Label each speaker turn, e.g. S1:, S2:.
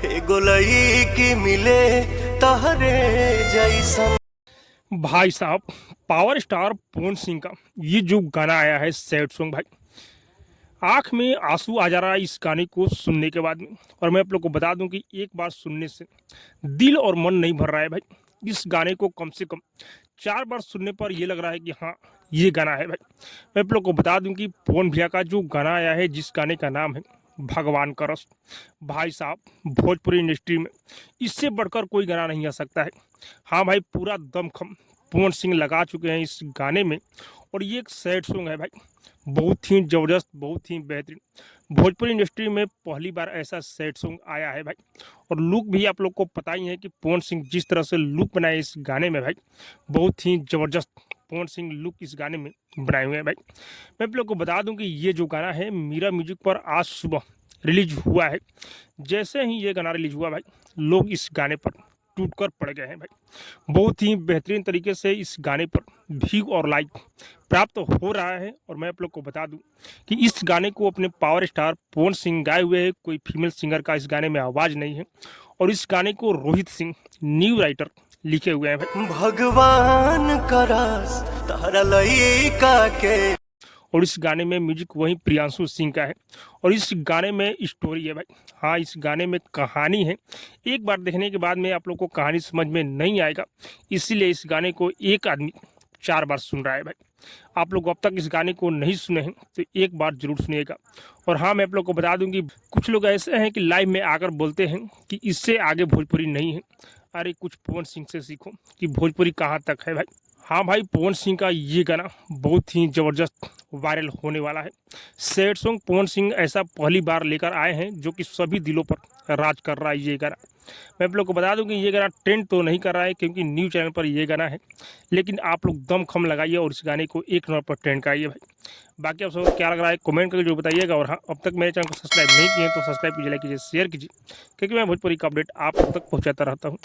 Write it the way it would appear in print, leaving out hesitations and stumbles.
S1: एगो लईकी मिले तहरे जैसन।
S2: भाई साहब, पावर स्टार पवन सिंह का ये जो गाना आया है सैड सॉन्ग, भाई आंख में आंसू आ जा रहा है इस गाने को सुनने के बाद में। और मैं आप लोग को बता दूं कि एक बार सुनने से दिल और मन नहीं भर रहा है भाई। इस गाने को कम से कम 4 बार सुनने पर यह लग रहा है कि हाँ, ये गाना है भाई। मैं आप लोग को बता दूं कि पवन भैया का जो गाना आया है, जिस गाने का नाम है भगवान का रस, भाई साहब भोजपुरी इंडस्ट्री में इससे बढ़कर कोई गाना नहीं आ सकता है। हाँ भाई, पूरा दमखम पवन सिंह लगा चुके हैं इस गाने में। और ये एक सैड सॉन्ग है भाई, बहुत ही ज़बरदस्त, बहुत ही बेहतरीन। भोजपुरी इंडस्ट्री में पहली बार ऐसा सैड सॉन्ग आया है भाई। और लुक भी आप लोग को पता ही है कि पवन सिंह जिस तरह से लुक बनाए इस गाने में भाई, बहुत ही ज़बरदस्त पवन सिंह लुक इस गाने में बनाए हुए हैं भाई। मैं आप लोग को बता दूं कि ये जो गाना है मीरा म्यूजिक पर आज सुबह रिलीज हुआ है। जैसे ही ये गाना रिलीज हुआ भाई, लोग इस गाने पर टूट कर पड़ गए हैं भाई। बहुत ही बेहतरीन तरीके से इस गाने पर व्यू और लाइक प्राप्त हो रहा है। और मैं आप लोग को बता दूं कि इस गाने को अपने पावर स्टार पवन सिंह गाए हुए हैं, कोई फीमेल सिंगर का इस गाने में आवाज़ नहीं है। और इस गाने को रोहित सिंह न्यू राइटर लिखे हुए हैं भाई।
S1: भगवान का रास तहरा लईका के।
S2: और इस गाने में म्यूजिक वही प्रियांशु सिंह का है। और इस गाने में स्टोरी है भाई। हाँ, इस गाने में कहानी है। एक बार देखने के बाद में आप लोग को कहानी समझ में नहीं आएगा, इसीलिए इस गाने को एक आदमी 4 बार सुन रहा है भाई। आप लोग अब तक इस गाने को नहीं सुने हैं तो एक बार जरूर सुनिएगा। और हाँ, मैं आप लोग को बता दूं कि कुछ लोग ऐसे हैं कि लाइव में आकर बोलते हैं कि इससे आगे भोजपुरी नहीं है। अरे कुछ पवन सिंह से सीखो कि भोजपुरी कहाँ तक है भाई। हाँ भाई, पवन सिंह का ये गाना बहुत ही ज़बरदस्त वायरल होने वाला है। सैड सॉन्ग पवन सिंह ऐसा पहली बार लेकर आए हैं जो कि सभी दिलों पर राज कर रहा है ये गाना। मैं आप लोग को बता दूं कि ये गाना ट्रेंड तो नहीं कर रहा है क्योंकि न्यू चैनल पर ये गाना है, लेकिन आप लोग दम खम लगाइए और इस गाने को 1 नंबर पर ट्रेंड कराइए भाई। बाकी आप सबको क्या लग रहा है कमेंट करके जो बताइएगा। और हाँ, अब तक मेरे चैनल को सब्सक्राइब नहीं किए तो सब्सक्राइब कीजिए, लाइक कीजिए, शेयर कीजिए, क्योंकि मैं भोजपुरी का अपडेट आप तक पहुँचाता रहता हूँ।